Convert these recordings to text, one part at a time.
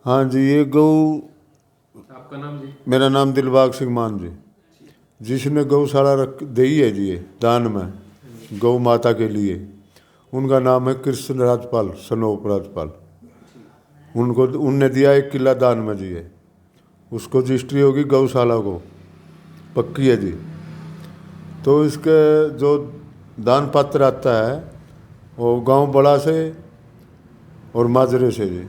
हाँ जी, ये गौ। आपका नाम जी? मेरा नाम दिलबाग सिंह मान जी। जिसने गौशाला रख दी है जी, ये दान में गौ माता के लिए, उनका नाम है कृष्ण राजपाल, सनोप राजपाल। उनको उनने दिया 1 किला दान में जी है। उसको रजिस्ट्री होगी गौशाला को, पक्की है जी। तो इसके जो दान पात्र आता है वो गांव बड़ा से और माजरे से जी,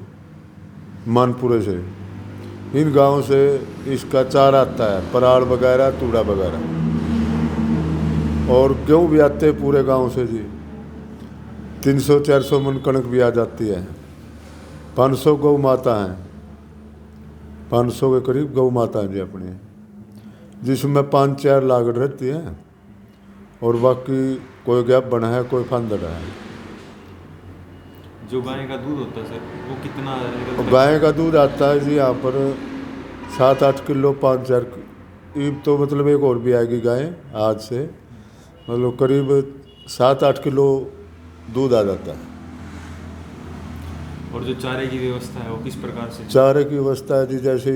मानपुरे से, इन गांव से इसका चारा आता है, पराड़ वगैरह, तूड़ा वगैरह। और गेहूँ भी आते हैं पूरे गांव से जी। 300-400 मन कणक भी आ जाती है। 500 गौ माता हैं, 500 के करीब गौ माता हैं जी अपनी, जिसमें 5-4 लागड़ रहती हैं और बाकी कोई गैप बना है, कोई फांदड़ा है। जो गाय का दूध होता है सर, वो कितना निकलता है? गाय का दूध आता है जी यहाँ पर 7-8 किलो, 5-4। ईब तो मतलब एक और भी आएगी गाय आज से, मतलब करीब 7-8 किलो दूध आ जाता है। और जो चारे की व्यवस्था है वो किस प्रकार से? चारे की व्यवस्था है जी, जैसे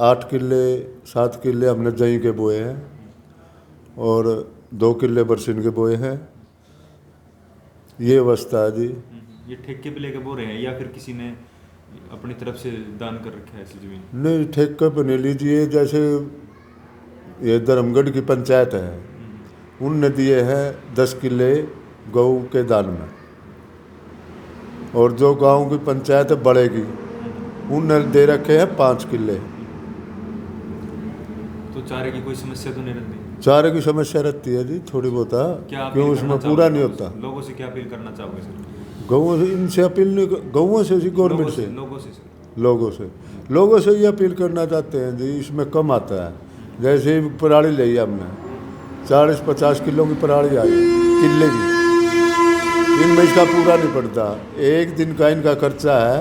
8 किले 7 किले हमने जई के बोए हैं और 2 किले बरसिन के बोए हैं, ये व्यवस्था है जी। ये ठेके पे लेके बो रहे हैं या फिर किसी ने अपनी तरफ से दान कर रखा है ऐसी जमीन? नहीं, ठेके पे नहीं लीजिए। जैसे ये धर्मगढ़ की पंचायत है, उनने दिए हैं 10 किले गौ के दान में, और जो गांव की पंचायत बढ़ेगी उनने दे रखे हैं 5 किले। तो चारे की कोई समस्या तो नहीं रहती? चारे की समस्या रहती है जी थोड़ी बहुत, क्या अपील क्यों करना उसमें पूरा नहीं चाहोगे? होता। लोगों से क्या अपील करना चाहोगे सर? गौओं से इनसे अपील नहीं, गौओं से जी, गवर्नमेंट से, लोगों से सर। लोगों से ये अपील करना चाहते हैं जी। इसमें कम आता है। जैसे ही पराली ली हमने 40-50 किलो की पराली आई किले की, इनमें इसका पूरा नहीं पड़ता। एक दिन का इनका खर्चा है,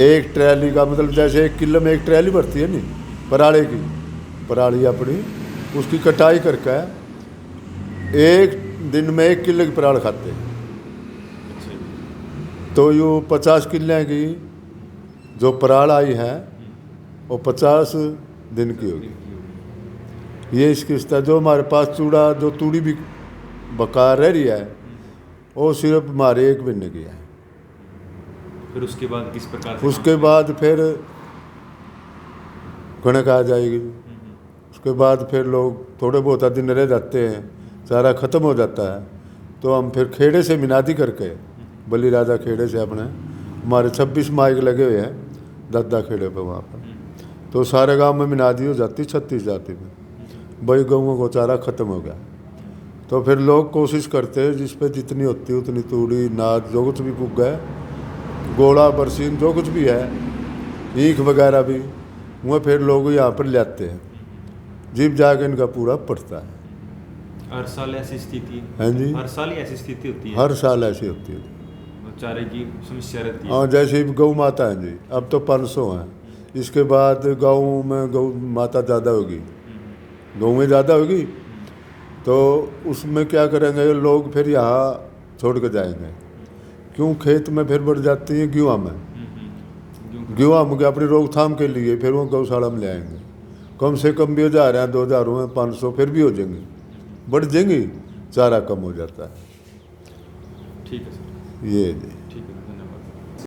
एक ट्रैली का, मतलब जैसे 1 किलो में 1 ट्रैली भरती है नहीं पराली की, पराली अपनी, उसकी कटाई करके एक दिन में 1 किलो की पराल खाते हैं। तो यो 50 किले की जो पराल आई है वो 50 दिन की होगी। ये इसकी स्थिति। जो हमारे पास चूड़ा, जो तूड़ी भी बकार रह रही है, वो सिर्फ हमारे 1 महीने की है। फिर उसके बाद किस प्रकार से? उसके बाद फिर कणक आ जाएगी। उसके बाद फिर लोग थोड़े बहुत दिन रह जाते हैं, चारा ख़त्म हो जाता है, तो हम फिर खेड़े से मिनादी करके, बली राजा खेड़े से अपने, हमारे 26 माइक लगे हुए हैं दादा खेड़े पे वहाँ पर, तो सारे गांव में मिनादी हो जाती 36 जाति में। भाई गऊँ को चारा ख़त्म हो गया, तो फिर लोग कोशिश करते हैं जिस पे जितनी होती है उतनी तूड़ी, नाद, जो कुछ भी पुग गए, गोला, बरसीन, जो कुछ भी है, ईख वगैरह भी, वह फिर लोग यहाँ पर ले आते हैं। जीप जाके इनका पूरा पड़ता है। हर साल ऐसी स्थिति है जी, हर साल ही ऐसी स्थिति होती है? हर साल ऐसी होती है। चारे की समस्या रहती है? हाँ, जैसे गौ माता है जी, अब तो 500 हैं। इसके बाद गाँव में गौ माता ज़्यादा होगी, गौ में ज़्यादा होगी, तो उसमें क्या करेंगे लोग, फिर यहाँ छोड़ के जाएंगे। क्यों? खेत में फिर बढ़ जाती है गेहूँ में, गेहूँ में अपनी रोकथाम के लिए फिर वो गौशाला में ले आएंगे। कम से कम भी 1000 हैं, 2000 हुए, 500 फिर भी हो जाएंगे, बढ़ जाएंगी, चारा कम हो जाता है। ठीक है सर। ये जी।